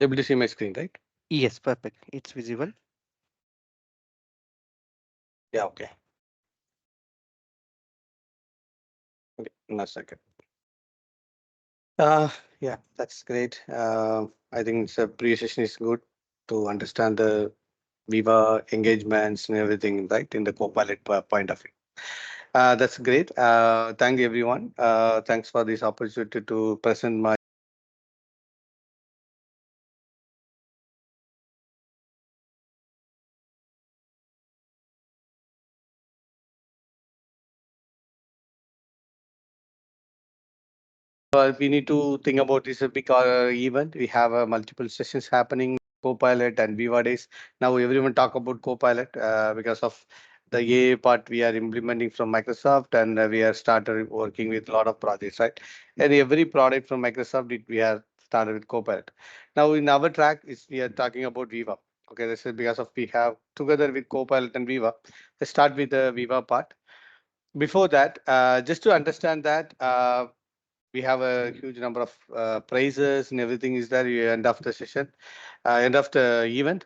Able to see my screen, right? Yes, perfect. It's visible. Yeah, okay. Okay, one second. Uh, yeah, that's great. I think it's a pre-session is good to understand the Viva engagements and everything, right, in the Copilot point of view. That's great. Thank you, everyone. Thanks for this opportunity to present my we need to think about this a big event. We have multiple sessions happening, Copilot and Viva Days. Now everyone talk about Copilot because of the AI part we are implementing from Microsoft, and we are started working with a lot of projects, right? And every product from Microsoft, we are started with Copilot. Now in our track is we are talking about Viva. Okay, this is because of we have together with Copilot and Viva. Let's start with the Viva part. Before that, just to understand that. We have a huge number of prizes and everything is there end of the session, end of the event.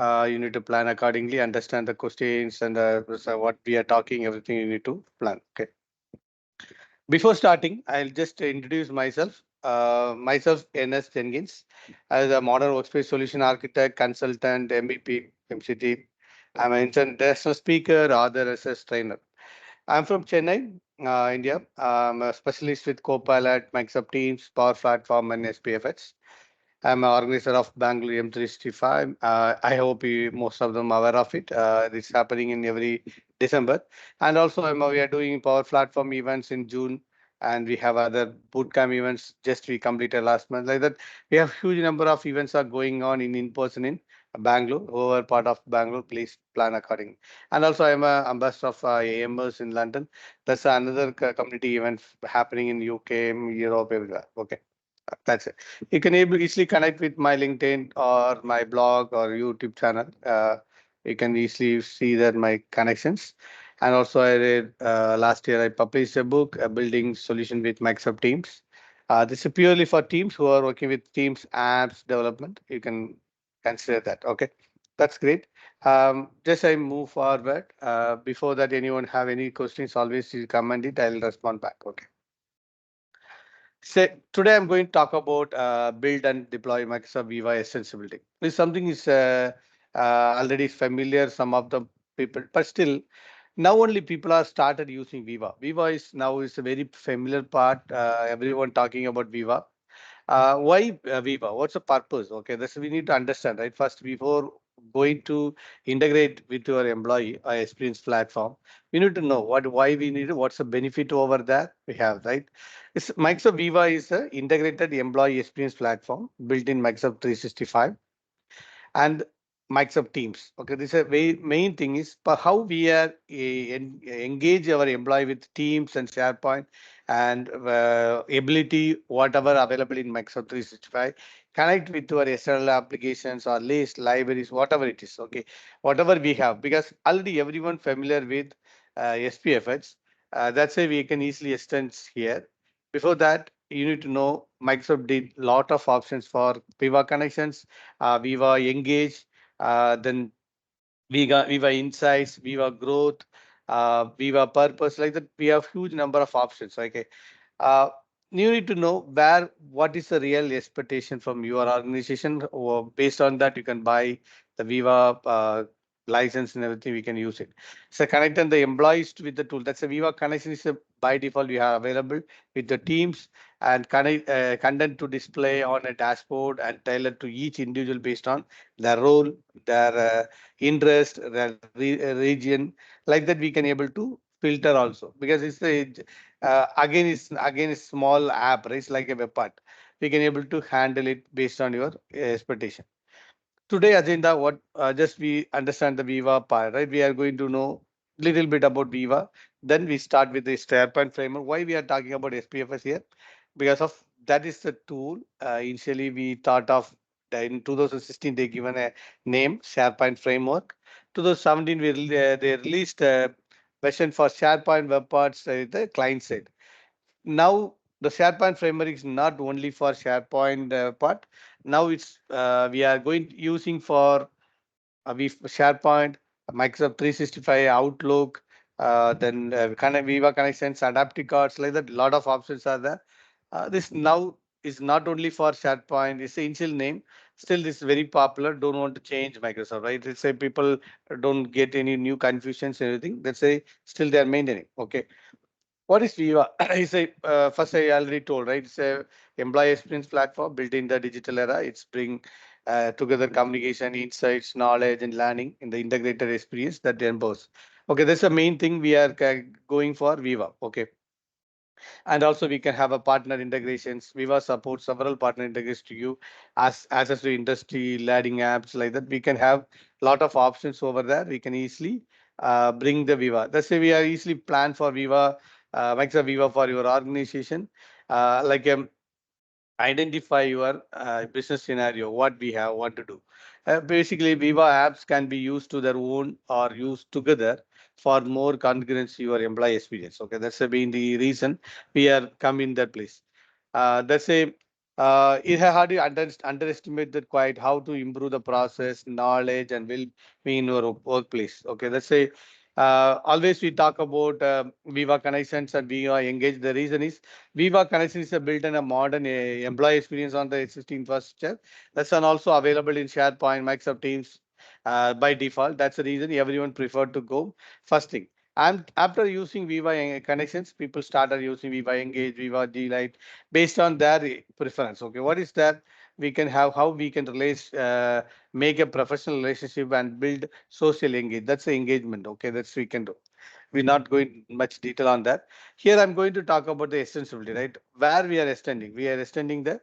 You need to plan accordingly, understand the questions and so what we are talking, everything you need to plan. Okay. Before starting, I'll just introduce myself. Myself, NS Jenkins, as a modern workspace solution architect, consultant, MVP, MCT. I'm an international speaker, author, research trainer. I'm from Chennai, India. I'm a specialist with Copilot, Microsoft Teams, Power Platform, and SPFX. I'm an organizer of Bangalore M365. I hope most of them are aware of it. It's happening in every December. And also, we are doing Power Platform events in June, and we have other bootcamp events just we completed last month. Like that, we have huge number of events are going on in person in Bangalore. Whoever part of Bangalore, please plan accordingly. And also, I'm a ambassador of AMers in London. That's another community event happening in UK, Europe, everywhere. Okay. That's it. You can easily connect with my LinkedIn or my blog or YouTube channel. You can easily see that my connections. And also, I read last year I published a book, Building Solution with Microsoft Teams. This is purely for teams who are working with Teams apps development. You can consider that. Okay, that's great. Just I move forward. Before that, anyone have any questions? Always you comment it. I'll respond back. Okay. So today I'm going to talk about build and deploy Microsoft Viva extensibility. This something is already familiar some of the people, but still now only people are started using Viva. Viva is now is a very familiar part. Everyone talking about Viva. Why Viva? What's the purpose? Okay, this we need to understand, right? First, before going to integrate with your employee or experience platform, we need to know why we need it, what's the benefit over there we have, right? It's Microsoft Viva is a integrated employee experience platform built in Microsoft 365 and Microsoft Teams. Okay, this is a very main thing is how we are engage our employee with Teams and SharePoint and ability whatever available in Microsoft 365 connect with our external applications or list libraries whatever it is. Okay, whatever we have because already everyone familiar with SPFX. That's why we can easily extend here. Before that, you need to know Microsoft did lot of options for Viva connections, Viva Engage, then Viva Insights, Viva Growth, Viva Purpose. Like that, we have huge number of options. Okay, uh, you need to know where what is the real expectation from your organization. Or based on that, you can buy the Viva license and everything. We can use it. So connecting the employees with the tool. That's a Viva connection is a, by default you have available with the teams and connect content to display on a dashboard and tailored to each individual based on their role, their interest, their region. Like that, we can able to filter also because it's a again is small app, right? It's like a web part. We can able to handle it based on your expectation. Today agenda, what just we understand the Viva part, right? We are going to know little bit about Viva. Then we start with the SharePoint framework. Why we are talking about SPFS here? Because of that is the tool. Initially, we thought of in 2016 they given a name SharePoint framework. 2017 they released a version for SharePoint web parts the client side. Now the SharePoint framework is not only for SharePoint part. Now it's we are going using for we SharePoint, Microsoft 365, Outlook, then Viva connections, adaptive cards, like that. Lot of options are there. This now is not only for SharePoint. It's the initial name. Still, this is very popular. Don't want to change Microsoft, right? Let's say people don't get any new confusions, anything. Let's say still they are maintaining. Okay. What is Viva? It's a first I already told, right? It's a employee experience platform built in the digital era. It's bring together communication, insights, knowledge, and learning in the integrated experience that they empowers. Okay, that's the main thing we are going for Viva. Okay, and also we can have a partner integrations. Viva supports several partner integrations to you as access to industry leading apps like that. We can have lot of options over there. We can easily bring the Viva. Let's say we are easily plan for Viva, Microsoft Viva for your organization. Like identify your business scenario, what we have, what to do. Basically, Viva apps can be used to their own or used together for more concurrency your employee experience. Okay, that's been the reason we are come in that place. That's a it hard to underestimate that quite how to improve the process, knowledge, and will be in your workplace. Okay, that's a always we talk about Viva connections and Viva engage. The reason is Viva Connection is a built in a modern employee experience on the existing infrastructure. That's one also available in SharePoint, Microsoft Teams by default. That's the reason everyone preferred to go first thing. And after using Viva connections, people started using Viva Engage, Viva Delight based on their preference. Okay, what is that? We can have how we can relate, make a professional relationship and build social engage. That's the engagement. Okay, that's we can do. We're not going much detail on that. Here I'm going to talk about the extensibility, right? Where we are extending. We are extending the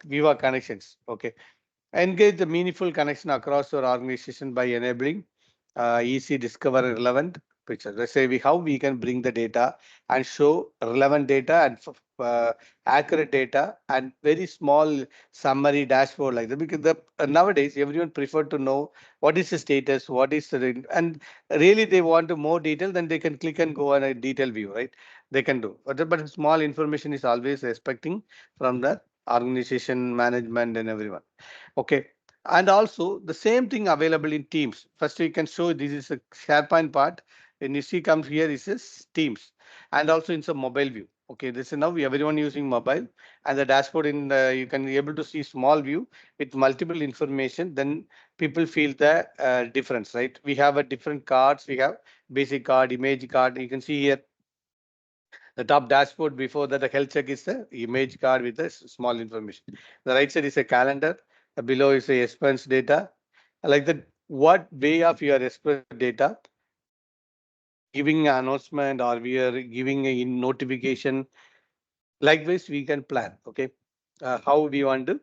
Viva connections. Okay. Engage the meaningful connection across your organization by enabling easy discover relevant pictures. Let's say how we can bring the data and show relevant data and accurate data and very small summary dashboard like that. Because nowadays everyone prefer to know what is the status, what is the and really they want to more detail, then they can click and go on a detailed view, right? They can do. But small information is always expecting from the organization management and everyone. Okay. And also the same thing available in Teams. First, we can show this is a SharePoint part. When you see comes here, this is Teams, and also in some mobile view. Okay, this is now everyone using mobile, and the dashboard in the you can be able to see small view with multiple information. Then people feel the difference, right? We have a different cards. We have basic card, image card. You can see here the top dashboard. Before that, the health check is the image card with the small information. The right side is a calendar. Below is a expense data. Like that, what way of your expense data we are giving an announcement or we are giving a notification. Likewise, we can plan. Okay, how we want to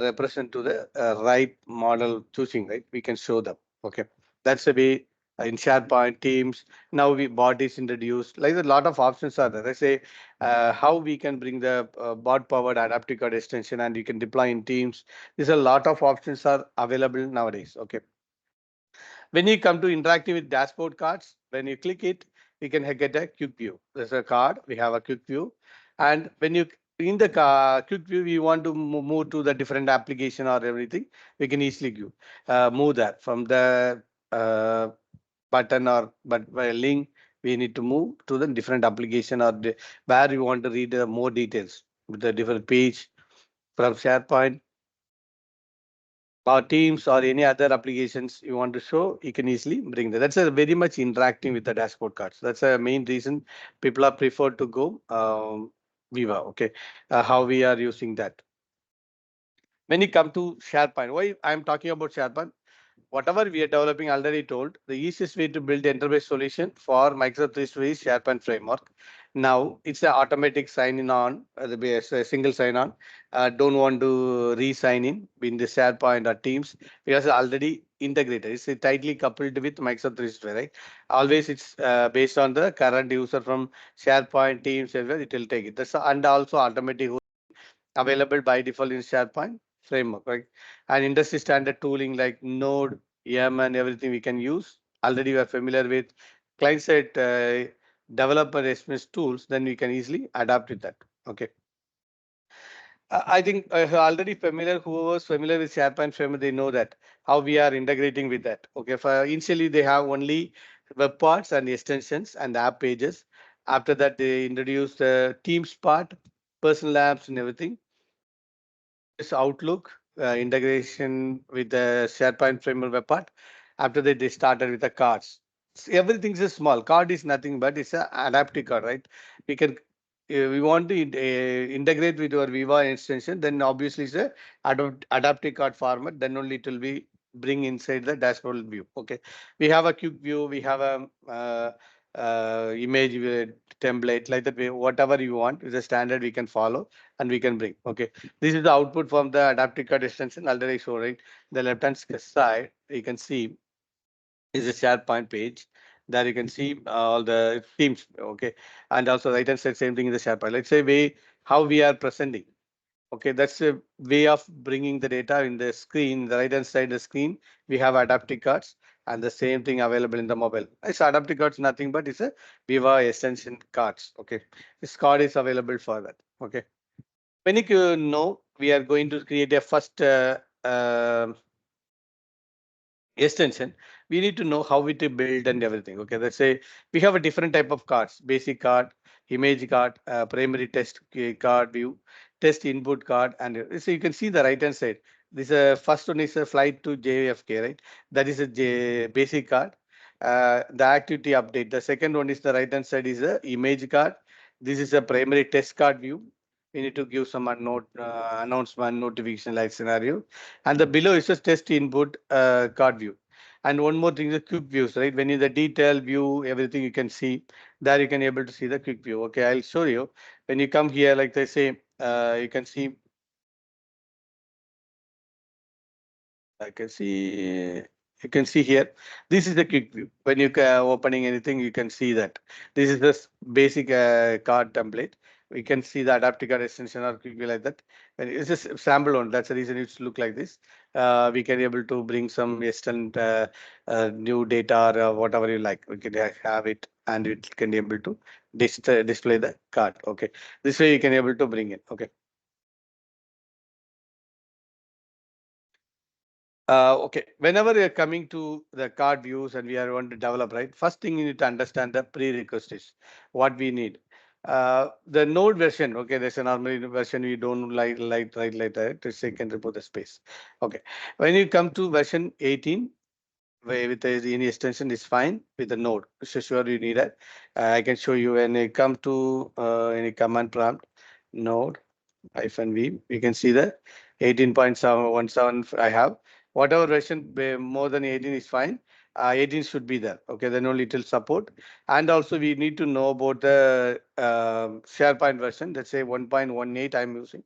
represent to the right model choosing. Right, we can show them. Okay, that's the way in SharePoint Teams. Now we bot is introduced. Like a lot of options are there. Let's say how we can bring the bot powered adaptive code extension and you can deploy in Teams. There's a lot of options are available nowadays. Okay, when you come to interactive with dashboard cards, when you click it, we can get a quick view. There's a card, we have a quick view. And when you in the quick view, we want to move to the different application or everything, we can easily move that from the uh, button or but by link. We need to move to the different application or where we want to read more details with the different page from SharePoint or Teams or any other applications you want to show, you can easily bring that. That's a very much interacting with the dashboard cards. That's a main reason people are preferred to go Viva. Okay, how we are using that. When you come to SharePoint, why I'm talking about SharePoint? Whatever we are developing already told, the easiest way to build enterprise solution for Microsoft 365 SharePoint framework. Now it's an automatic sign in on, a single sign on. Don't want to re-sign in the SharePoint or Teams because it's already integrated. It's tightly coupled with Microsoft 365, right? Always it's based on the current user from SharePoint, Teams, everywhere it will take it. That's and also automatic available by default in SharePoint framework, right? And industry standard tooling like Node, YAM, and everything we can use. Already we are familiar with client side developer experience tools, then we can easily adapt with that. Okay. I think already familiar, whoever's familiar with SharePoint framework, they know that how we are integrating with that. Okay, for initially they have only web parts and extensions and app pages. After that, they introduced the Teams part, personal apps and everything. This Outlook integration with the SharePoint framework web part. After that, they started with the cards. Everything is small. Card is nothing but it's an adaptive card, right? We can we want to integrate with your Viva extension, then obviously it's a adaptive card format. Then only it will be bring inside the dashboard view. Okay, we have a quick view. We have a image template like that. Whatever you want is a standard we can follow and we can bring. Okay, this is the output from the adaptive card extension. Already show right. The left hand side you can see is a SharePoint page. There you can see all the themes. Okay, and also right hand side same thing in the SharePoint. Let's say how we are presenting. Okay, that's a way of bringing the data in the screen. The right hand side of the screen we have adaptive cards and the same thing available in the mobile. It's adaptive cards nothing but it's a Viva extension cards. Okay, this card is available for that. Okay, when you know we are going to create a first extension, we need to know how it is built and everything. Okay, let's say we have a different type of cards: basic card, image card, primary test card view, test input card, and so you can see the right hand side. This first one is a flight to JFK, right? That is a basic card. The activity update. The second one is the right hand side is a image card. This is a primary test card view. We need to give some announcement notification like scenario, and the below is a test input card view. And one more thing is the quick views, right? When in the detail view, everything you can see there, you can able to see the quick view. Okay, I'll show you. When you come here, like they say, you can see, I can see, you can see here. This is the quick view. When you opening anything, you can see that. This is the basic card template. We can see the adaptive card extension or quick view like that. And it's just sample one. That's the reason it's look like this. We can able to bring some extent new data or whatever you like. We can have it and it can be able to display the card. Okay. This way you can able to bring it. Okay. Okay, whenever you're coming to the card views and we are going to develop, right? First thing you need to understand the prerequisite is what we need. The node version, okay, there's a normal version we don't like that to second report the space. Okay, when you come to version 18, with any extension is fine with the node. So sure you need it. I can show you when you come to any command prompt node -v. You can see the 18.717 I have. Whatever version more than 18 is fine. 18 should be there. Okay, then only it will support. And also we need to know about the SharePoint version. Let's say 1.18 I'm using.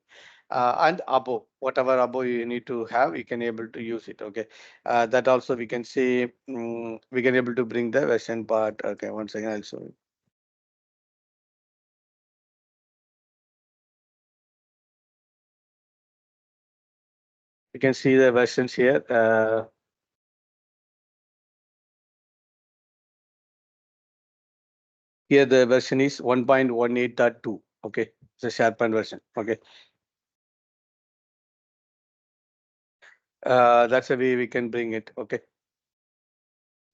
And above, whatever above you need to have, you can able to use it. Okay, that also we can see. We can able to bring the version part. Okay, once again I'll show you. You can see the versions here. Here the version is 1.18.2. Okay, it's a SharePoint version. Okay, that's the way we can bring it. Okay,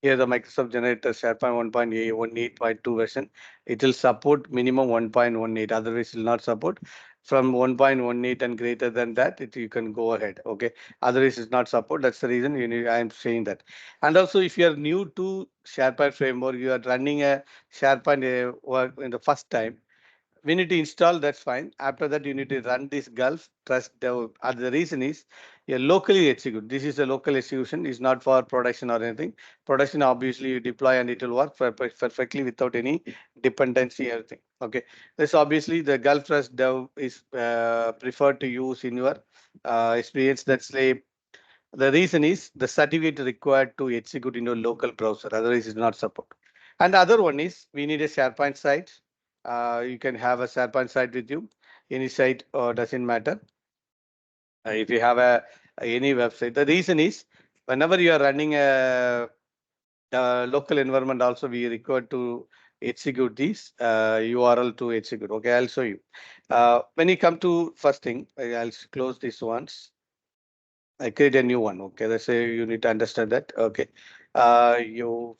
here the Microsoft generator SharePoint 1.18.2 version. It will support minimum 1.18. Otherwise, it will not support. From 1.18 and greater than that, you can go ahead. Okay, otherwise it's not support. That's the reason I am saying that. And also, if you are new to SharePoint framework, you are running a SharePoint work in the first time, we need to install, that's fine. After that, you need to run this Gulf trust dev. And the reason is you locally execute. This is a local execution, is not for production or anything. Production, obviously, you deploy and it will work perfectly without any dependency or anything. Okay. This obviously the Gulf trust dev is preferred to use in your experience. That's like the reason is the certificate required to execute in your local browser. Otherwise, it's not support. And the other one is we need a SharePoint site. You can have a SharePoint site with you. Any site doesn't matter. If you have any website, the reason is whenever you are running a local environment also we require to execute this URL to execute. Okay, I'll show you. When you come to first thing, I'll close this once. I create a new one. Okay, that's a you need to understand that. Okay, you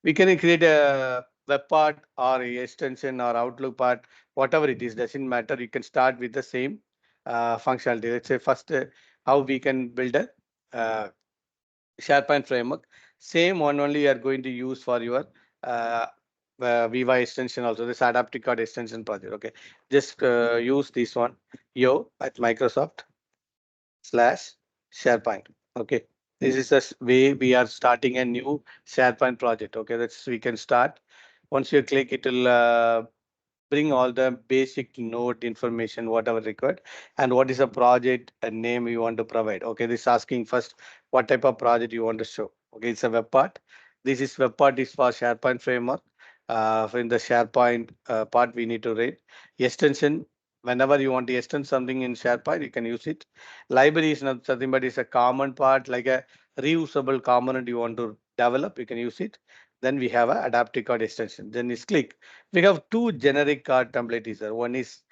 we can create a web part or a extension or Outlook part, whatever it is, doesn't matter. You can start with the same functionality. Let's say first how we can build a uh, SharePoint framework. Same one only you are going to use for your uh, Viva extension also, this adaptive card extension project. Okay, just use this one, yo at Microsoft slash SharePoint. Okay, this is the way we are starting a new SharePoint project. Okay, that's we can start. Once you click, it will bring all the basic node information, whatever required, and what is the project and name you want to provide. Okay, this is asking first what type of project you want to show. Okay, it's a web part. This is web part is for SharePoint framework. In the SharePoint part, we need to read extension. Whenever you want to extend something in SharePoint, you can use it. Library is not something, but it's a common part, like a reusable component you want to develop, you can use it. Then we have a adaptive card extension. Then is click. We have two generic card templates here. One is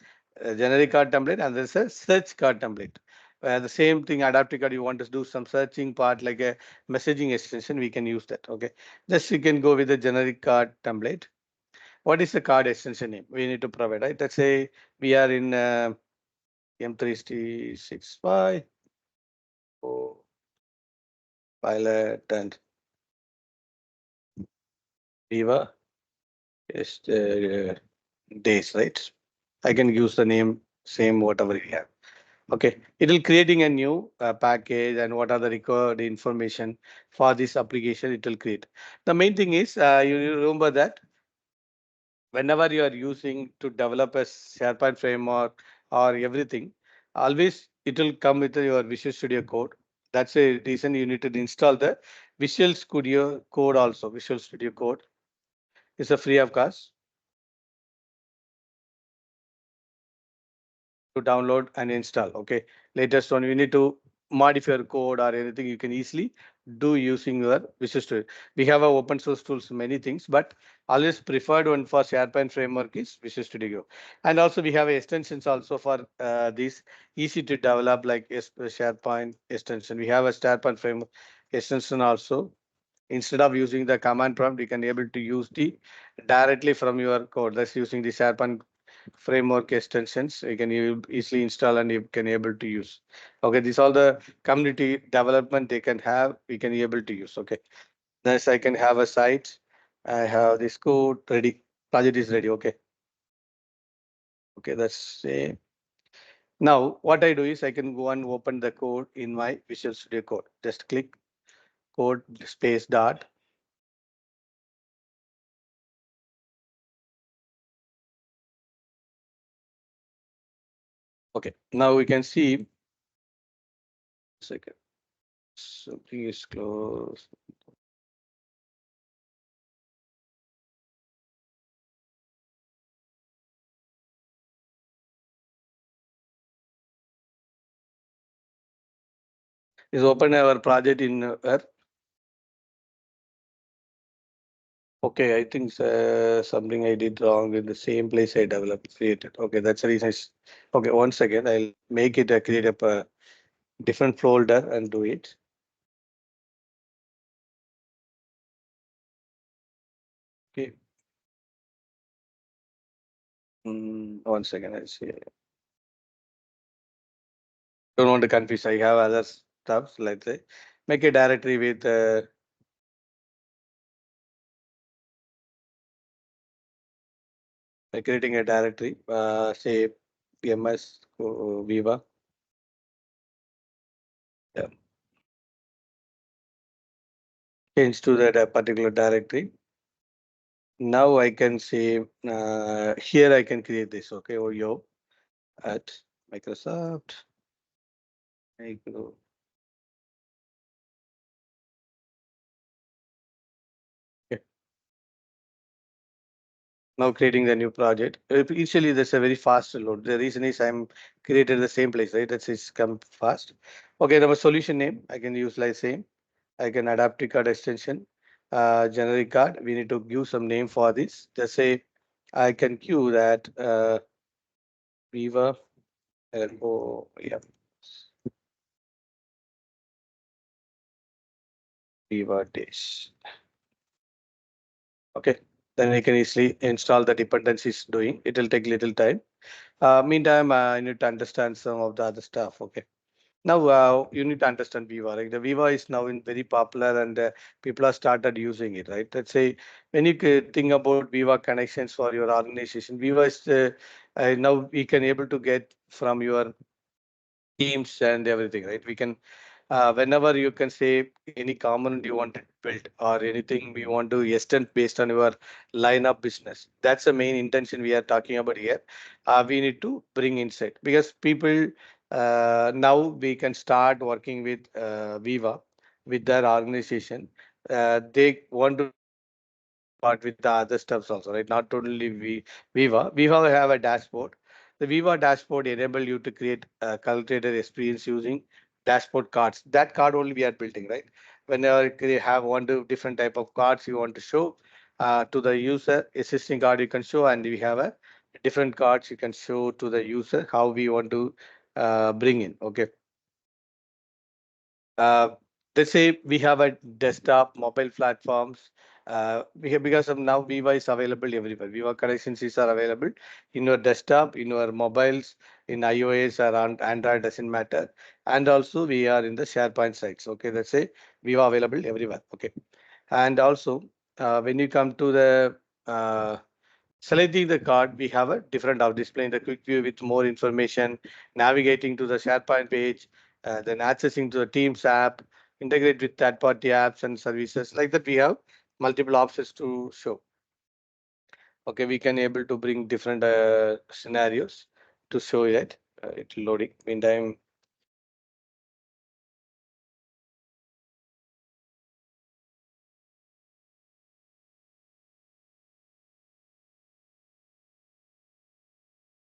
a generic card template and there's a search card template. The same thing, adaptive card, you want to do some searching part like a messaging extension, we can use that. Okay. Just you can go with the generic card template. What is the card extension name? We need to provide, right? Let's say we are in M365 pilot and Viva is days, right? I can use the name, same whatever we have. Okay, it will creating a new package and what are the required information for this application it will create. The main thing is you remember that whenever you are using to develop a SharePoint framework or everything, always it will come with your Visual Studio Code. That's a reason you need to install the Visual Studio Code also. Visual Studio Code is a free of cost to download and install. Okay, latest one you need to modify your code or anything you can easily do using your Visual Studio. We have a open source tools, many things, but always preferred one for SharePoint framework is Visual Studio. And also we have extensions also for this easy to develop like SharePoint extension. We have a SharePoint framework extension also. Instead of using the command prompt, you can able to use the directly from your code. That's using the SharePoint framework extensions you can easily install and you can able to use. Okay, these all the community development they can have, we can able to use. Okay, thus I can have a site, I have this code ready, project is ready. Okay, okay, that's say now what I do is I can go and open the code in my Visual Studio Code. Just click code space dot. Okay, now we can see second something is closed. Is open our project in okay, I think something I did wrong in the same place I developed, created. Okay, that's the reason. Okay, one second. I'll make it create up a different folder and do it. Okay. One second. I'll see. Don't want to confuse. I have other stuff. Let's say make a directory with creating a directory. Say PMS Viva. Yeah. Change to that particular directory. Now I can say here I can create this. Okay, or yo at Microsoft. Micro. Okay. Now creating the new project. Initially, that's a very fast load. The reason is I'm created the same place, right? That's it's come fast. Okay, our solution name I can use like same. like an adaptive card extension, generic card. We need to give some name for this. Just say I can give that Viva. Oh, yeah, Viva Dash. Okay. Then we can easily install the dependencies doing. It will take little time. Meantime, I need to understand some of the other stuff. Okay. Now, you need to understand Viva, right? The Viva is now in very popular and people have started using it, right? Let's say when you think about Viva connections for your organization, Viva is now we can able to get from your teams and everything, right? We can whenever you can say any component you want to build or anything we want to extend based on your line of business. That's the main intention we are talking about here. We need to bring insight because people now we can start working with Viva with their organization. They want to part with the other stuffs also, right? Not only Viva. Viva have a dashboard. The Viva dashboard enable you to create a calculated experience using dashboard cards. That card only we are building, right? Whenever you have one to different type of cards you want to show to the user, existing card you can show, and we have a different cards you can show to the user how we want to bring in. Okay. Uh, let's say we have a desktop, mobile platforms. We have because of now Viva is available everywhere. Viva connections is are available in your desktop, in your mobiles, in iOS or on Android doesn't matter. And also we are in the SharePoint sites. Okay, let's say Viva available everywhere. Okay, and also when you come to the selecting the card, we have a different of displaying the quick view with more information, navigating to the SharePoint page, then accessing to the Teams app, integrate with third-party apps and services. Like that, we have multiple options to show. Okay, we can able to bring different scenarios to show it. It's loading. Meantime,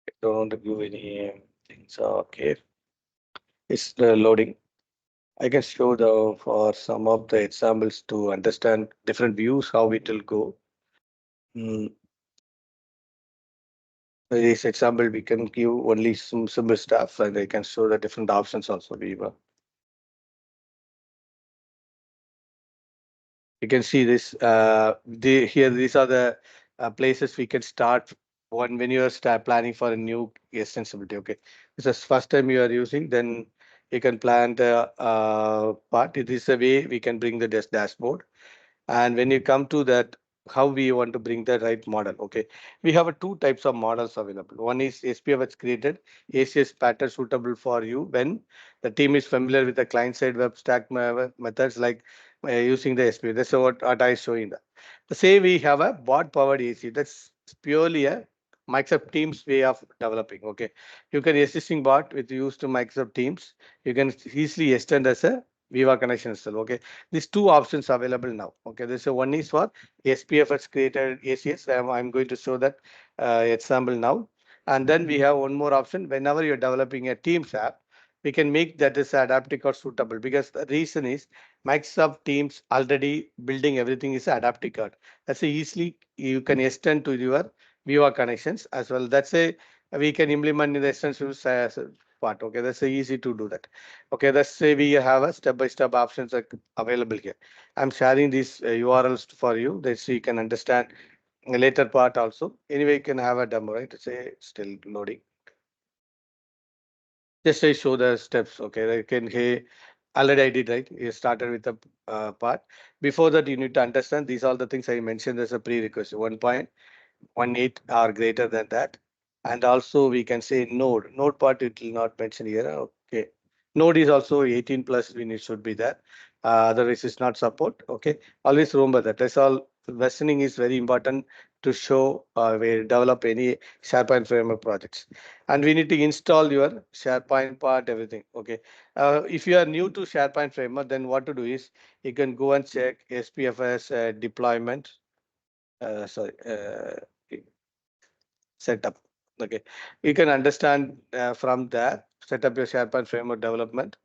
I don't want to give any things. Okay, it's loading. I can show the for some of the examples to understand different views how it will go. Mm, this example, we can give only some simple stuff and I can show the different options also. You can see this. Here, these are the places we can start when you are start planning for a new extensibility. Okay, this is first time you are using, then you can plan the part. It is a way we can bring the dashboard. And when you come to that, how we want to bring the right model. Okay, we have two types of models available. One is SPFX created, ACS pattern suitable for you when the team is familiar with the client-side web stack methods like using the SPFX. That's what I is showing that. The same we have a bot-powered AC. That's purely a Microsoft Teams way of developing. Okay, you can existing bot with use to Microsoft Teams. You can easily extend as a Viva connection itself. Okay, these two options available now. Okay, this one is for SPFS created ACS. I'm going to show that example now. And then we have one more option. Whenever you're developing a Teams app, we can make that is adaptive or suitable because the reason is Microsoft Teams already building everything is adaptive card. That's a easily you can extend to your Viva connections as well. That's a we can implement in the extension part. Okay, that's a easy to do that. Okay, let's say we have a step-by-step options available here. I'm sharing these URLs for you that so you can understand a later part also. Anyway, you can have a demo, right? Say still loading. Just I show the steps. Okay, I can hey, already I did right. You started with the part. Before that, you need to understand these are the things I mentioned as a prerequisite. 1.18 or greater than that. And also we can say node. Node part it will not mention here. Okay. Node is also 18 plus we need should be there. Otherwise it's not support. Okay. Always remember that. That's all. Versioning is very important to show we develop any SharePoint framework projects. And we need to install your SharePoint part, everything. Okay. If you are new to SharePoint framework, then what to do is you can go and check SPFS deployment. Sorry. Setup. Okay, you can understand from there. Set up your SharePoint framework development.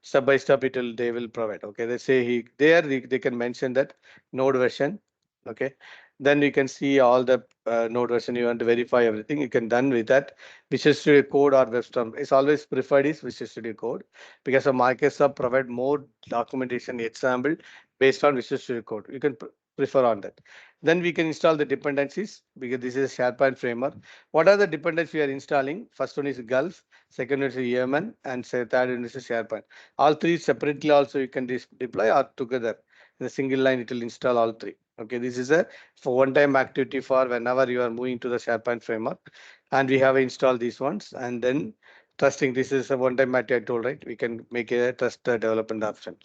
step by step they will provide. Okay, they say they can mention that node version. Okay, then you can see all the node version. You want to verify everything, you can done with that. Visual Studio Code or WebStorm is always preferred is Visual Studio Code, because of Microsoft provide more documentation example based on Visual Studio Code. You can prefer on that. Then we can install the dependencies, because this is a SharePoint framework. What are the dependencies we are installing? First one is Gulf, second one is Yemen, and third one is SharePoint. All three separately also you can deploy, or together in a single line it will install all three. Okay, this is a for one-time activity for whenever you are moving to the SharePoint framework, and we have installed these ones. And then trusting, this is a one-time activity I told, right? We can make a trust development option,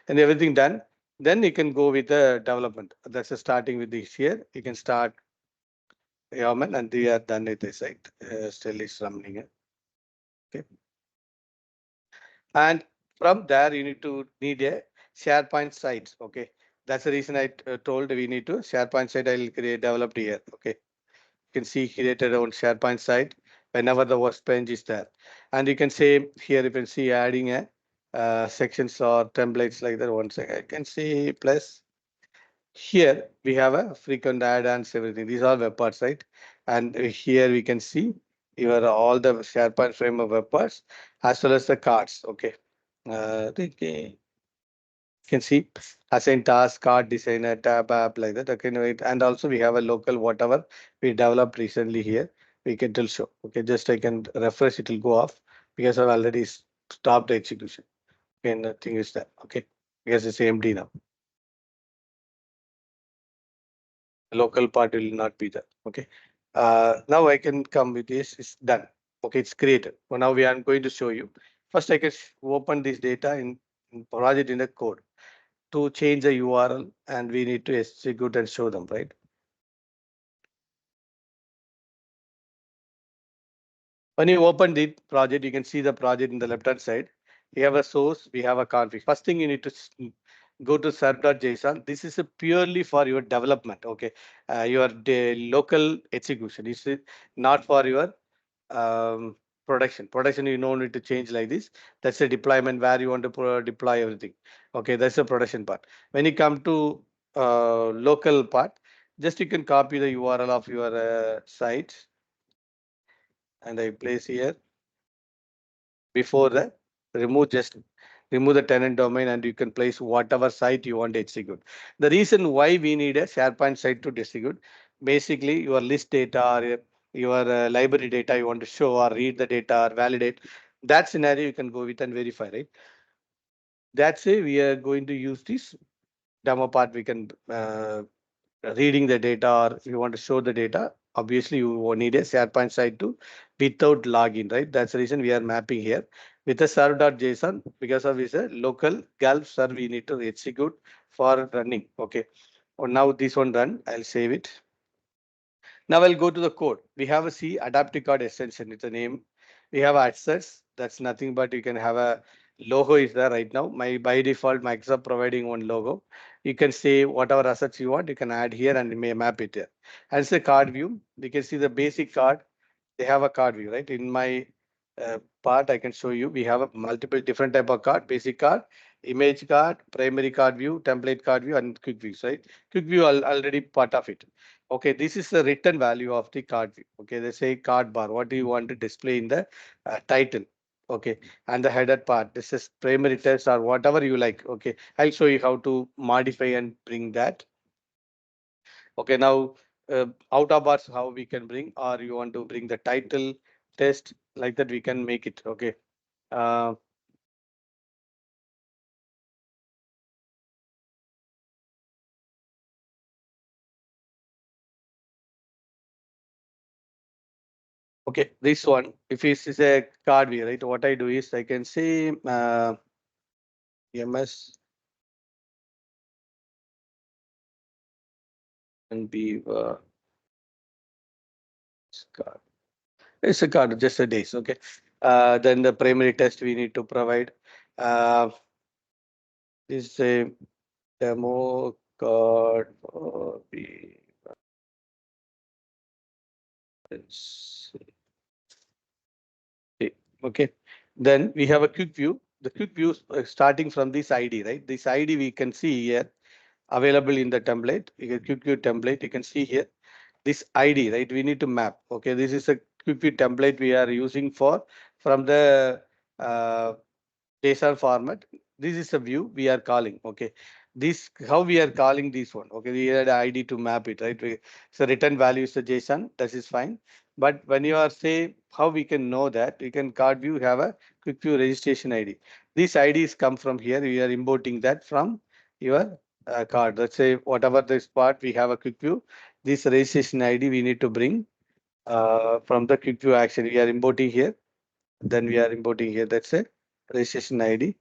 and everything done. Then you can go with the development. That's a starting with this here. You can start Yemen, and we are done with the site. Still is running. Okay, and from there you need a SharePoint site. Okay, that's the reason I told we need to SharePoint site. I'll create developed here. Okay, you can see created on SharePoint site whenever the workbench is there, and you can say here you can see adding a sections or templates like that. One second, I can see plus. Here we have a frequent add-ons, everything. These are web parts, right? And here we can see your all the SharePoint framework web parts as well as the cards. Okay. You can see assign task, card designer, tab app like that. Okay. And also we have a local whatever we developed recently here. We can tell show. Okay. Just I can refresh, it will go off because I've already stopped the execution. Okay. Nothing is there. Okay. Because it's empty now. Local part will not be there. Okay. Now I can come with this. It's done. Okay, it's created. So now I'm going to show you. First, I can open this data in project in the code to change the URL, and we need to execute and show them, right? When you open the project, you can see the project in the left-hand side. We have a source, we have a config. First thing you need to go to serve.json. This is a purely for your development. Okay, your local execution. It's not for your um, production. You don't need to change like this. That's a deployment where you want to deploy everything. Okay, that's the production part. When you come to local part, just you can copy the URL of your site, and I place here before the remove. Just remove the tenant domain, and you can place whatever site you want to execute. The reason why we need a SharePoint site to execute, basically your list data or your library data you want to show or read the data or validate, that scenario you can go with and verify, right? That's why we are going to use this demo part. We can reading the data, or if you want to show the data, obviously you will need a SharePoint site to without login, right? That's the reason we are mapping here with a serve.json, because of is a local Gulf serve we need to execute for running. Okay. Oh, now this one run, I'll save it. Now I'll go to the code. We have a C adaptive card extension. It's a name. We have assets. That's nothing but you can have a logo is there right now. My by default Microsoft providing one logo. You can say whatever assets you want. You can add here and you may map it here. As a card view, you can see the basic card. They have a card view, right? In my part, I can show you. We have a multiple different type of card: basic card, image card, primary card view, template card view, and quick views, right? Quick view already part of it. Okay, this is the written value of the card view. Okay, they say card bar. What do you want to display in the title? Okay, and the header part. This is primary text or whatever you like. Okay, I'll show you how to modify and bring that. Okay, now out of bars how we can bring, or you want to bring the title test like that, we can make it. Okay. Uh, okay, this one, if this is a card view, right? What I do is I can say MS and be card. It's a card, just a days. Okay. Then the primary test we need to provide. Uh, this is a demo card for the okay. Then we have a quick view. the quick view starting from this ID, right? This ID we can see here available in the template. You can quick view template. You can see here this ID, right? We need to map. Okay, this is a quick view template we are using for from the uh, JSON format. This is a view we are calling. Okay, this how we are calling this one. Okay, we had ID to map it, right? So return value is the JSON. That is fine. But when you are say how we can know that, we can card view have a quick view registration ID. These IDs come from here. We are importing that from your card. Let's say whatever this part we have a quick view. This registration ID we need to bring from the quick view action. We are importing here. Then we are importing here. That's a registration ID.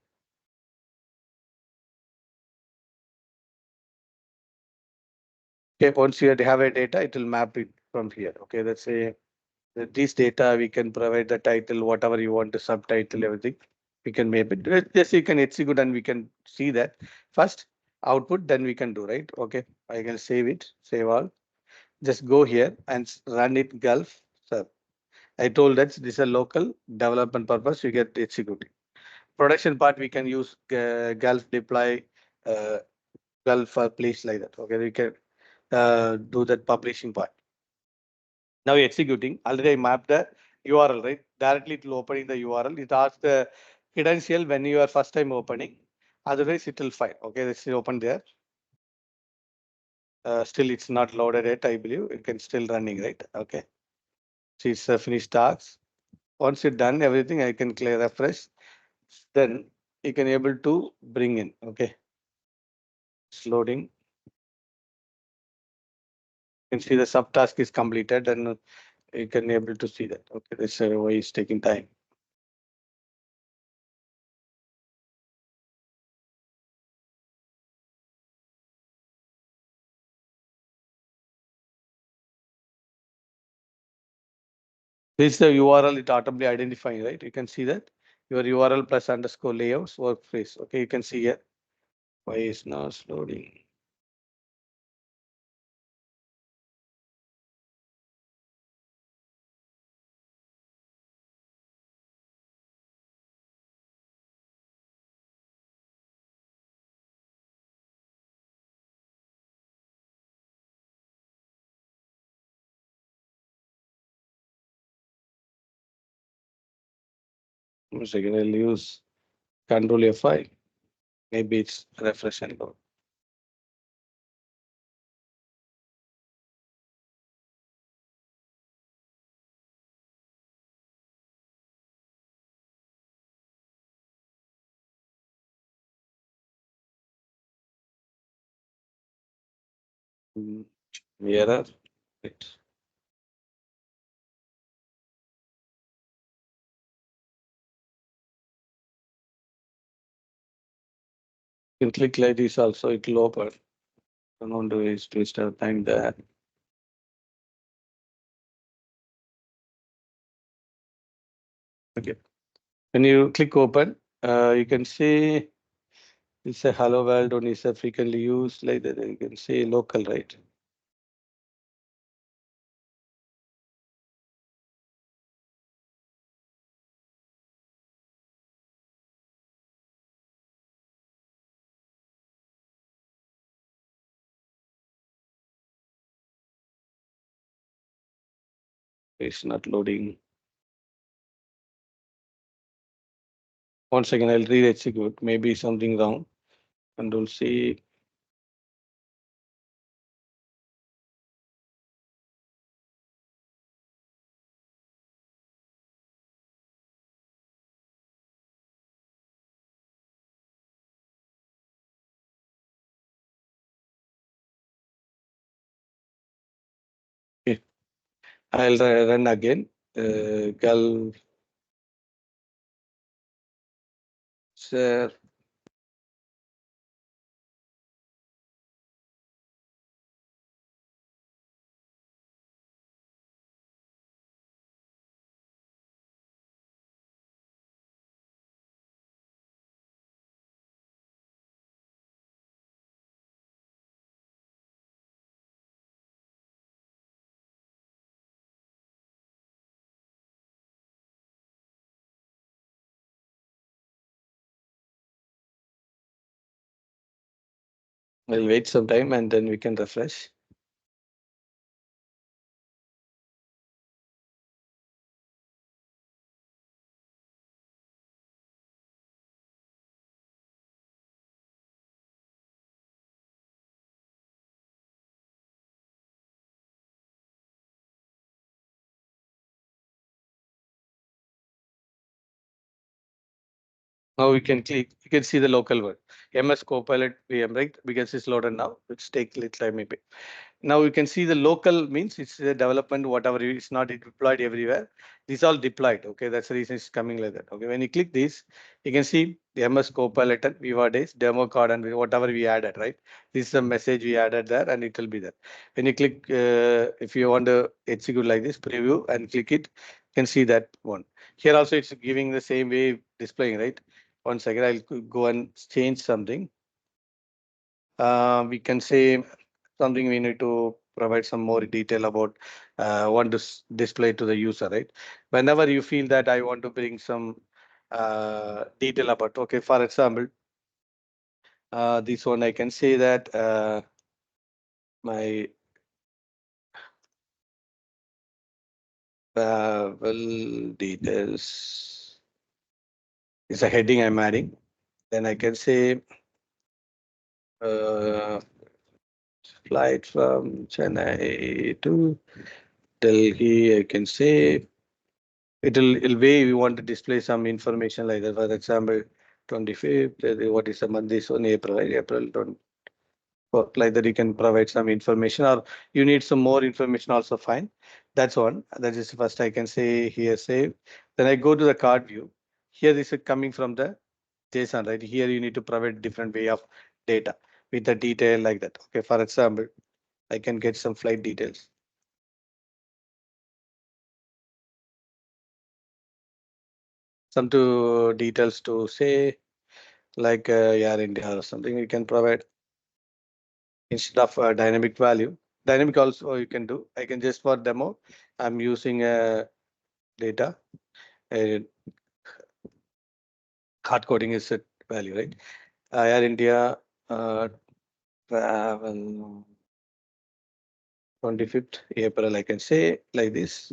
Okay, once you have a data, it will map it from here. Okay, let's say that this data we can provide the title, whatever you want to subtitle, everything. We can map it. Just you can execute and we can see that first output, then we can do right. Okay, I can save it, save all. Just go here and run it Gulf. So I told that this is a local development purpose. You get executing. Production part we can use Gulf deploy, uh, Gulf place like that. Okay, we can do that publishing part. Now executing, already I mapped the URL, right? Directly it will opening the URL. It asks the credential when you are first time opening. Otherwise it will fine. Okay, let's open there. Still it's not loaded yet, I believe. It can still running, right? Okay. So it's a finished task. Once it's done everything, I can clear refresh. Then you can able to bring in. Okay. It's loading. You can see the subtask is completed and you can able to see that. Okay, that's why it's taking time. This is the URL it automatically identifying, right? You can see that your URL plus underscore layouts workspace. Okay, you can see here. Why is now loading? One second, I'll use Control F5. Maybe it's refresh and load. Mm, Error. Right. You can click like this also, it will open. Don't want to waste our time there. Okay. When you click open, you can see it's a hello world or is a frequently used like that. You can see local, right? It's not loading. Once again, I'll re-execute. Maybe something wrong. Control C. Okay. I'll run again. Gulf share. We'll wait some time and then we can refresh. Now we can click, you can see the local word. MS Copilot VM, right? Because it's loaded now. It's take little time maybe. Now you can see the local means it's the development, whatever it's not deployed everywhere. These all deployed. Okay, that's the reason it's coming like that. Okay, when you click this, you can see the MS Copilot and Viva Days demo card and whatever we added, right? This is a message we added there and it will be there. When you click, if you want to execute like this, preview and click it, you can see that one. Here also it's giving the same way displaying, right? One second, I'll go and change something. We can say something we need to provide some more detail about want to display to the user, right? Whenever you feel that I want to bring some detail about, okay, for example, this one I can say that my well details is a heading I'm adding. Then I can say uh, flight from Chennai to Delhi. I can say it'll way we want to display some information like that. For example, 25th, what is the month? This one, April, right? April 20, like that you can provide some information or you need some more information also fine. That's one. That is first I can say here save. Then I go to the card view. Here this is coming from the JSON, right? Here you need to provide different way of data with the detail like that. Okay, for example, I can get some flight details. Some to details to say like Air India or something you can provide instead of dynamic value. Dynamic also you can do. I can just for demo, I'm using data. Uh, Hard coding is a value, right? Air India travel 25th April, I can say like this.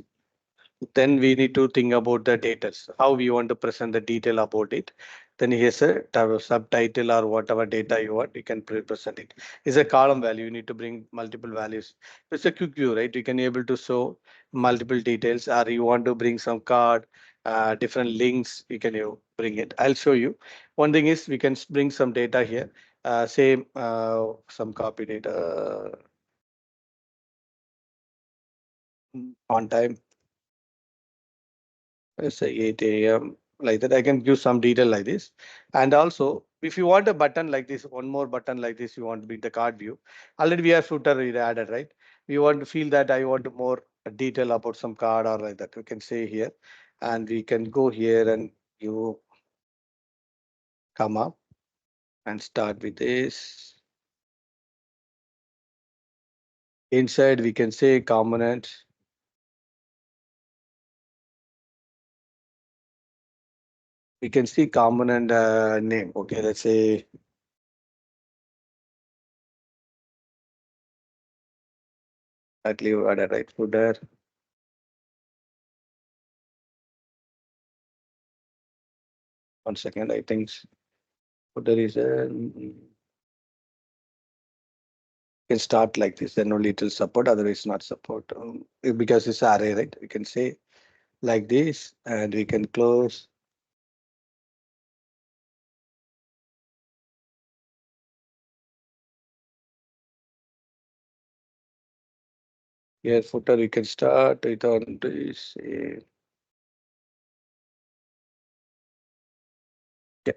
Then we need to think about the details, how we want to present the detail about it. Then here's a subtitle or whatever data you want, you can present it. It's a column value, you need to bring multiple values. It's a quick view, right? You can able to show multiple details or you want to bring some card, different links, you can bring it. I'll show you. One thing is we can bring some data here, say some copy data on time. Let's say 8 a.m. like that. I can give some detail like this. And also, if you want a button like this, one more button like this, you want to be the card view. Already we have footer added, right? We want to feel that I want more detail about some card or like that. We can say here, and we can go here and you come up and start with this. Inside, we can say component. We can see component name. Okay, let's say at leave added right footer. One second, I think footer is can start like this, then only it will support, otherwise not support. Because it's array, right? We can say like this, and we can close. Here footer, we can start it on this.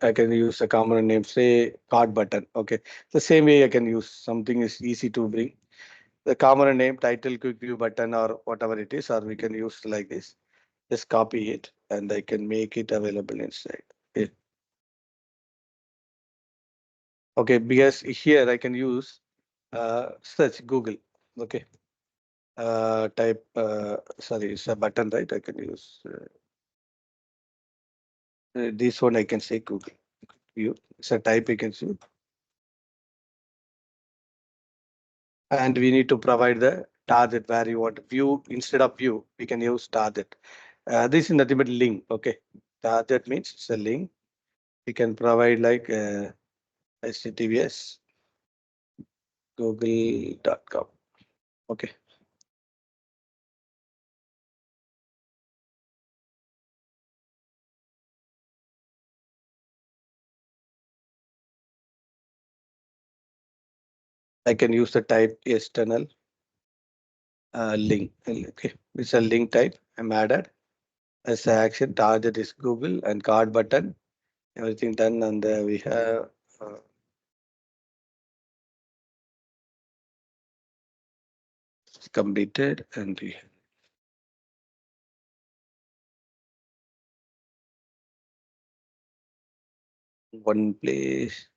I can use a common name, say card button. Okay, the same way I can use something is easy to bring. The common name, title, quick view button, or whatever it is, or we can use like this. Just copy it, and I can make it available inside. Okay. Okay, because here I can use search Google. Okay, type sorry, it's a button, right? I can use this one. I can say Google view. It's a type you can see. and we need to provide the target where you want view. Instead of view, we can use target. This is nothing but link. Okay, target means it's a link. We can provide like https google.com. Okay, I can use the type external link. Okay, it's a link type. I'm added as a action. Target is Google and card button. Everything done, and we have uh, completed, and we have one place.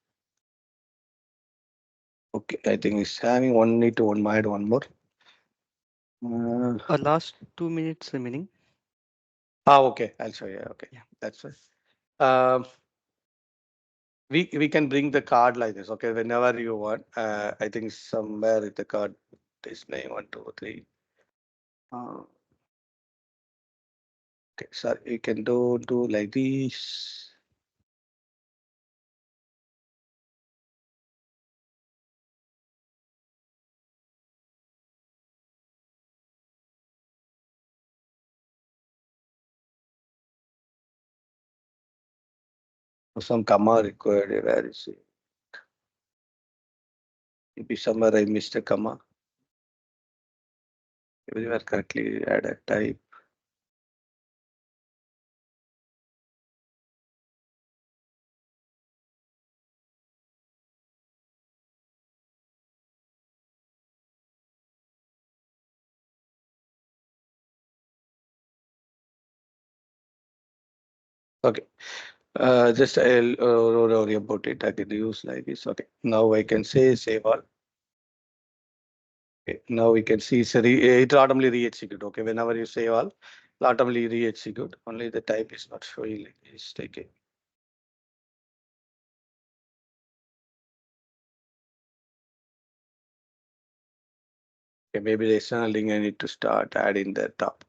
Okay, I think it's having one need to one add one more. Uh, Last 2 minutes remaining. okay, I'll show you. Okay, Yeah. that's it. Um, we can bring the card like this. Okay, whenever you want. I think somewhere in the card display 1, 2, 3. Uh, okay, so you can do like this. Some comma required. Where is it? Maybe somewhere I missed a comma. Everywhere correctly add a type. Okay. Just I'll worry about it. I can use like this. Okay. Now I can say save all. Okay. Now we can see it automatically re-execute. Okay. Whenever you save all, it automatically re-execute. Only the type is not showing like this. Okay. Okay. Maybe the external link I need to start adding the top.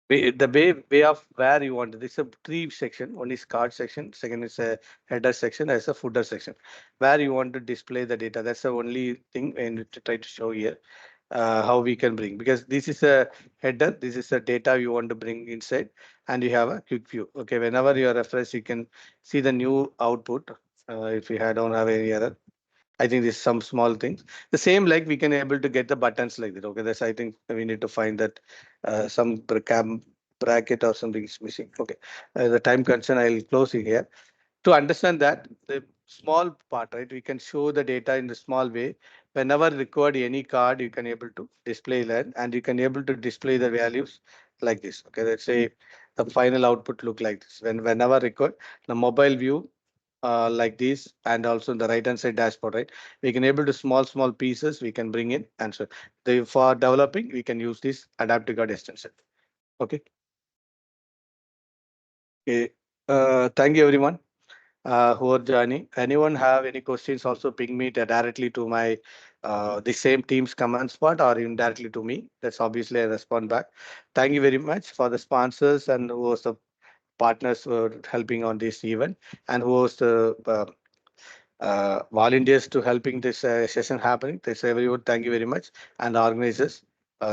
The way of where you want this is a three section. One is card section, second is a header section, as a footer section. Where you want to display the data. That's the only thing I need to try to show here. How we can bring, because this is a header, this is the data you want to bring inside, and you have a quick view. Okay, whenever you refresh, you can see the new output. If you don't have any error, I think this some small things. The same like we can able to get the buttons like that. Okay, that's I think we need to find that some bracket or something is missing. Okay, the time concern I'll close it here. To understand that the small part, right, we can show the data in the small way. Whenever required any card, you can able to display that, and you can able to display the values like this. Okay, let's say the final output look like this. Whenever required, the mobile view like this, and also in the right hand side dashboard, right, we can able to small pieces we can bring in, and so for developing we can use this adaptive card extension. Okay. Okay. Thank you everyone who are joining. Anyone have any questions, also ping me directly to my the same team's command spot, or indirectly to me. That's obviously I respond back. Thank you very much for the sponsors and who was the partners who are helping on this event, and who was the volunteers to helping this session happening. This everyone, thank you very much, and the organizers,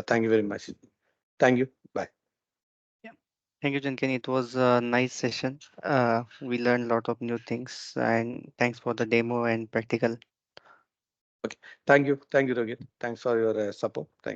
thank you very much. Thank you. Bye. Yeah. Thank you, Jankin. It was a nice session. We learned a lot of new things, and thanks for the demo and practical. Okay. Thank you. Thank you, Rohit. Thanks for your support. Thank you.